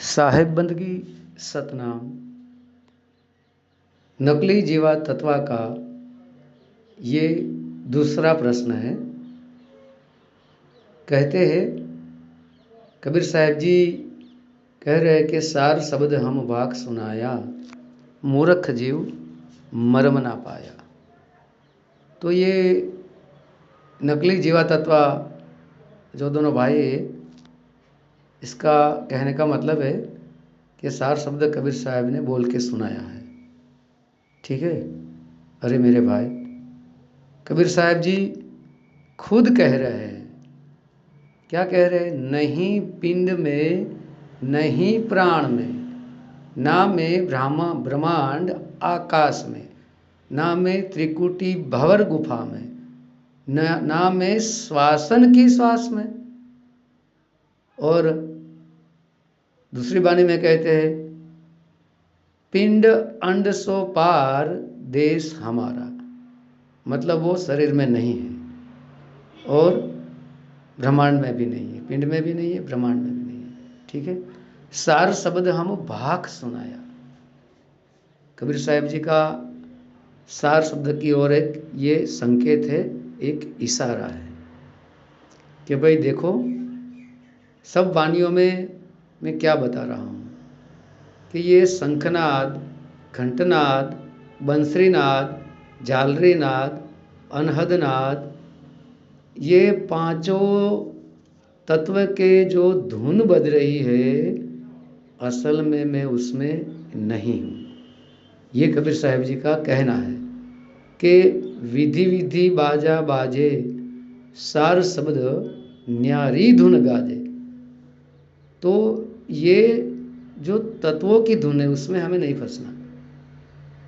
साहेब बंदगी सतनाम। नकली जीवा तत्वा का ये दूसरा प्रश्न है। कहते हैं कबीर साहब जी कह रहे कि सार शब्द हम भाग सुनाया, मूर्ख जीव मर्म ना पाया। तो ये नकली जीवा तत्वा जो दोनों भाई है, इसका कहने का मतलब है कि सार शब्द कबीर साहब ने बोल के सुनाया है। ठीक है। अरे मेरे भाई, कबीर साहब जी खुद कह रहे हैं, क्या कह रहे हैं? नहीं पिंड में, नहीं प्राण में, ना में ब्रह्मांड आकाश में, ना में त्रिकुटी भंवर गुफा में, ना में श्वासन की श्वास में। और दूसरी वाणी में कहते हैं पिंड अंड सो पार देश हमारा, मतलब वो शरीर में नहीं है और ब्रह्मांड में भी नहीं है, पिंड में भी नहीं है, ब्रह्मांड में भी नहीं है। ठीक है। सार शब्द हम भाग सुनाया। कबीर साहब जी का सार शब्द की ओर एक ये संकेत है, एक इशारा है कि भाई देखो, सब वाणियों में मैं क्या बता रहा हूँ कि ये शंखनाद, घंटनाद, बंसरीनाद, झालरीनाद, अनहदनाद, ये पांचों तत्व के जो धुन बज रही है, असल में मैं उसमें नहीं हूँ। ये कबीर साहब जी का कहना है कि विधि विधि बाजा बाजे, सार शब्द न्यारी धुन गाजे। तो ये जो तत्वों की धुन है उसमें हमें नहीं फंसना।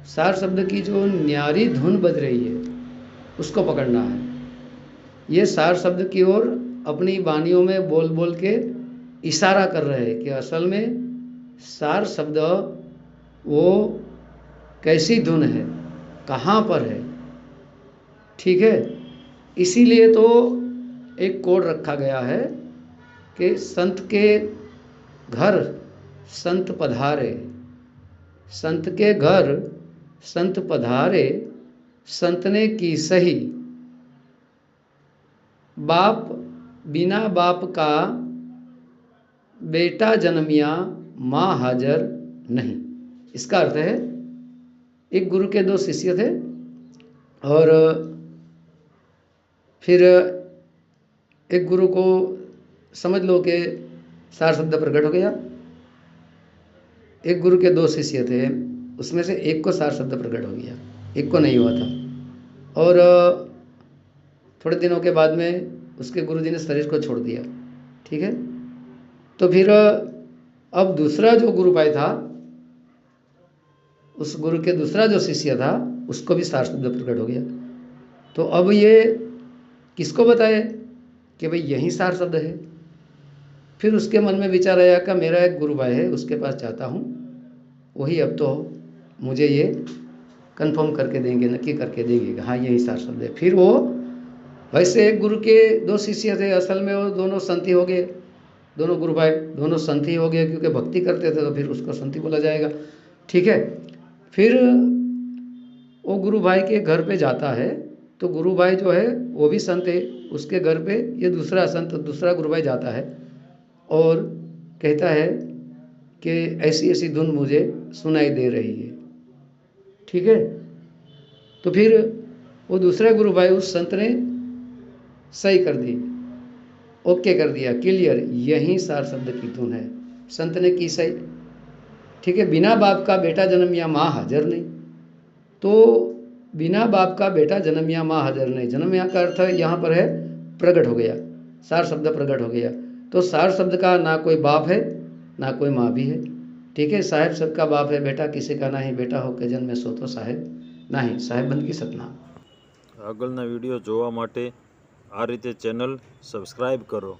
सार शब्द की जो न्यारी धुन बज रही है उसको पकड़ना है। ये सार शब्द की ओर अपनी वाणियों में बोल बोल के इशारा कर रहे हैं कि असल में सार शब्द वो कैसी धुन है, कहाँ पर है। ठीक है। इसीलिए तो एक कोड रखा गया है कि संत के घर संत पधारे, संत के घर संत पधारे, संत ने की सही, बाप बिना बाप का बेटा जन्मिया माँ हाजर नहीं। इसका अर्थ है एक गुरु के दो शिष्य थे और फिर एक गुरु को समझ लो कि सार शब्द प्रकट हो गया। एक गुरु के दो शिष्य थे, उसमें से एक को सार शब्द प्रकट हो गया, एक को नहीं हुआ था। और थोड़े दिनों के बाद में उसके गुरुजी ने शरीर को छोड़ दिया। ठीक है। तो फिर अब दूसरा जो गुरु भाई था, उस गुरु के दूसरा जो शिष्य था, उसको भी सार शब्द प्रकट हो गया। तो अब ये किसको बताए कि भाई यही सार शब्द है। फिर उसके मन में विचार आया कि मेरा एक गुरु भाई है, उसके पास जाता हूँ, वही अब तो मुझे ये कंफर्म करके देंगे, नक्की करके देंगे, हाँ यही सार शब्द है। फिर वो वैसे एक गुरु के दो शिष्य थे, असल में वो दोनों संती हो गए, दोनों गुरु भाई दोनों संती हो गए, क्योंकि भक्ति करते थे तो फिर उसको संती बोला जाएगा। ठीक है। फिर वो गुरु भाई के घर पे जाता है, तो गुरु भाई जो है वो भी संत है, उसके घर पे ये दूसरा संत, दूसरा गुरु भाई जाता है और कहता है कि ऐसी ऐसी धुन मुझे सुनाई दे रही है। ठीक है। तो फिर वो दूसरे गुरु भाई उस संत ने सही कर दी, ओके कर दिया, क्लियर, यही सार शब्द की धुन है। संत ने की सही। ठीक है। बिना बाप का बेटा जन्म या माँ हाजिर नहीं। तो बिना बाप का बेटा जन्म या माँ हाजिर नहीं, जन्म या का अर्थ यहाँ पर है प्रकट हो गया, सार शब्द प्रकट हो गया। तो सार शब्द का ना कोई बाप है ना कोई माँ भी है। ठीक है। साहेब सबका बाप है, बेटा किसी का नहीं, बेटा होके जन्मे सो तो साहेब नहीं। साहेब बंदगी सतनाम। આગળના વિડીયો જોવા માટે આ રીતે ચેનલ સબસ્ક્રાઈબ કરો।